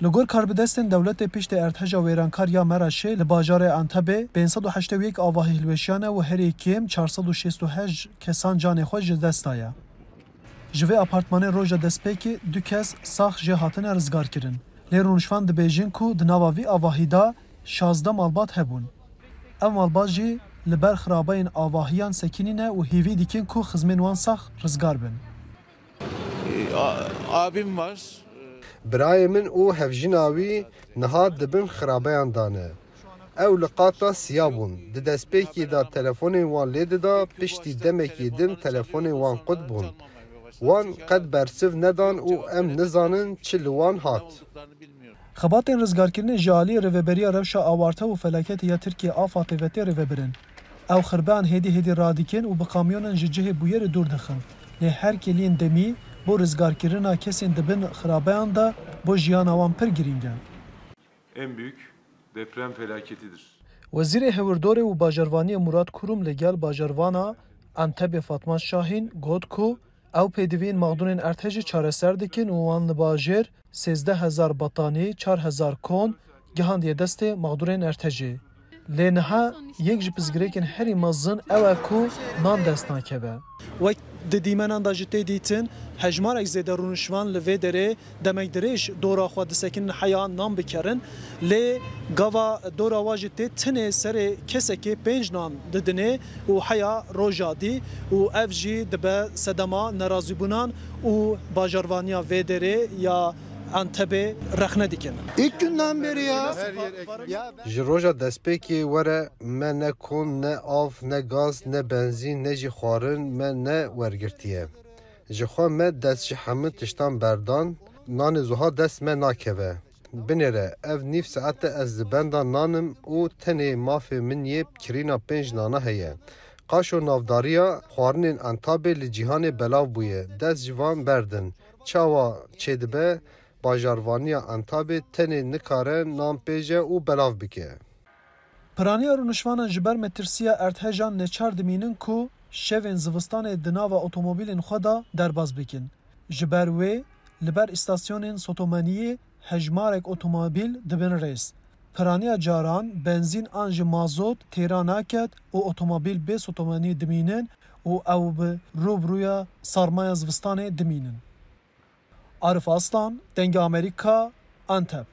لگور کاربدستن دولت پیشت ارتجا ویرانکاریا مرشه لباجار انتبه 581 آواهی هلوشیانه و هر یکیم 468 کسان جان خوش دستایه. جوی اپارتمان روژا دسپیکی دو کس ساخ جهاتن رزگار کرن. لیرونشفان دبیجین کو دنواوی آواهی دا 16 مالبات هبون. او مالبات جی لبر خرابین آواهیان سکینینه و هیوی دیکن کو خزمین وان ساخ رزگار بن. Abim var. برای من او هفجیناوی نهاد دبن خرابیان دانه. او لقاطا سیابون. دسپیکی دا تلفون وان لید دا پشتی دمکی دم تلفون وان قد بون. وان قد برسف ندان او ام نزانن چل وان هات. خباتین رزگار کردن جالی روبری روشا آوارتا و فلاکت یا ترکیه آفاتی و تی روبرن. او خربان هدی رادیکن و بقامیونن ججه بویر دور دخن. نه هر کلین دمی بو رزگار کردن کسین دبن خرابیان دا بو جیان آوان پر گرینگن. En büyük deprem felaketidir. وزیر هوردور و باجروانی مراد کوروم لگل باجروانا انتب فاطمه شاهین گوت کو او پیدوین مغدونین ارتجی چاره سردکین و وان لباجر 13,000 بطانی 4,000 کون گهاندیه دست مغدونین ارتجی. لینها یک جپزگریکن هری مزن او اکو نام دستان کبه. وقت دیمنان دا جتی دیتن هجمار اگزیده رونشوان لوی داره دمک دریش دورا خواه دسکن حیا نام بکرن لی گاوا دورا واجتی تنه سر کسی که 5 نام ددنه و حیا روژا دی و اف جی دبه صدما نرازی بونان و باجروانیا وی داره یا Antep'e rexne dikin. İlk günden beri ya. Jiroja despeki were me ne kon ne av ne gaz ne benzin ne jî xwarin me ne wergirtiye. Ji xwe me dest ji hemû tiştan berdan nanê zuha dest me nakeve. Binêre ev nîv saete ez li benda nanim û tenê mafê min yê kirîna 5 nana heye. Qaşo navdariya xwarinên Antepê li cîhanê belav bûye. Dest ji van berdin. Çawa çêdibe باجاروانیا انتابه تنه نکاره نام پیجه و بلاو بکه. پرانیا رونشوانا جبر مترسیا ارتهجان نچار دمینن کو شوین زوستان دناوا اتومبیلین خدا درباز بکن. جبر وی لبر استاسیونین سوتومانیه هجمارک اتومبیل دبن ریس. پرانیا جاران بنزین انج مازوت تیراناکت و اتومبیل به سوتومانی دمینن و او به روبرویا سرمایه زوستان دمینن. عارف Aslan, Denge Amerika, Antep.